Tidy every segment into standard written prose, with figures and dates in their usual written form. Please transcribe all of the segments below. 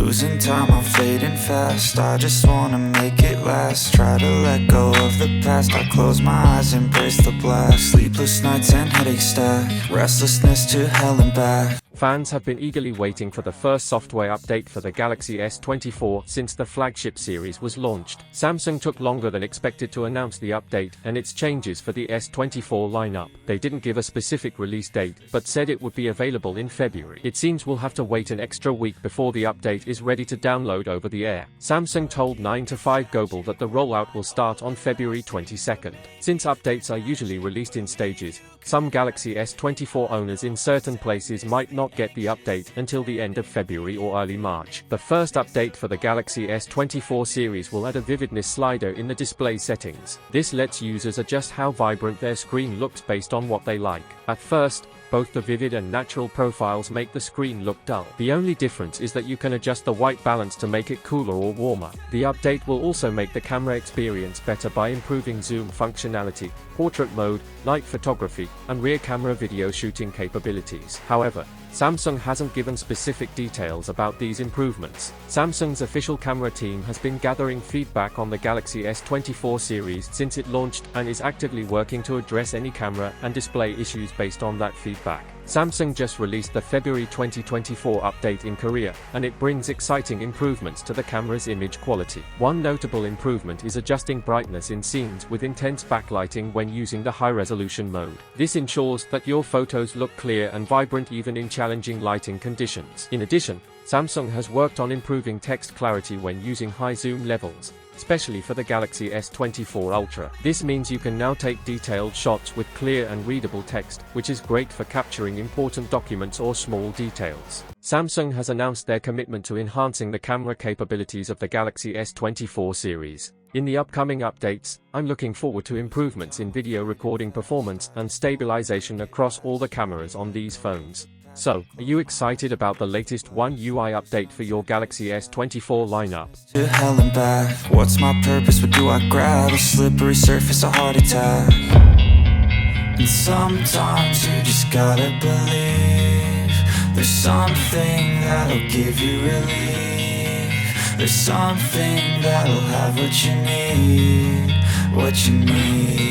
Losing time, I'm fading fast. I just wanna make it last. Try to let go of the past. I close my eyes, embrace the blast. Sleepless nights and headache stack. Restlessness to hell and back. Fans have been eagerly waiting for the first software update for the Galaxy S24 since the flagship series was launched. Samsung took longer than expected to announce the update and its changes for the S24 lineup. They didn't give a specific release date, but said it would be available in February. It seems we'll have to wait an extra week before the update is ready to download over the air. Samsung told 9to5 Global that the rollout will start on February 22nd. Since updates are usually released in stages, some Galaxy S24 owners in certain places might not get the update until the end of February or early March. The first update for the Galaxy S24 series will add a vividness slider in the display settings. This lets users adjust how vibrant their screen looks based on what they like. At first, both the vivid and natural profiles make the screen look dull. The only difference is that you can adjust the white balance to make it cooler or warmer. The update will also make the camera experience better by improving zoom functionality, portrait mode, night photography, and rear camera video shooting capabilities. However, Samsung hasn't given specific details about these improvements. Samsung's official camera team has been gathering feedback on the Galaxy S24 series since it launched and is actively working to address any camera and display issues based on that feedback. Samsung just released the February 2024 update in Korea, and it brings exciting improvements to the camera's image quality. One notable improvement is adjusting brightness in scenes with intense backlighting when using the high-resolution mode. This ensures that your photos look clear and vibrant even in challenging lighting conditions. In addition, Samsung has worked on improving text clarity when using high zoom levels, especially for the Galaxy S24 Ultra. This means you can now take detailed shots with clear and readable text, which is great for capturing important documents or small details. Samsung has announced their commitment to enhancing the camera capabilities of the Galaxy S24 series. In the upcoming updates, I'm looking forward to improvements in video recording performance and stabilization across all the cameras on these phones. So, are you excited about the latest One UI update for your Galaxy S24 lineup? To hell and back. What's my purpose? What do I grab? A slippery surface, a heart attack. And sometimes you just gotta believe there's something that'll give you relief. There's something that'll have what you need, what you need.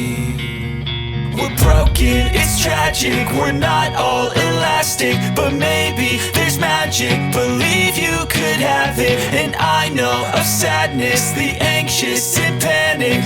We're broken, it's tragic, we're not all elastic, but maybe there's magic. Believe you could have it, and I know of sadness, the anxious and panic.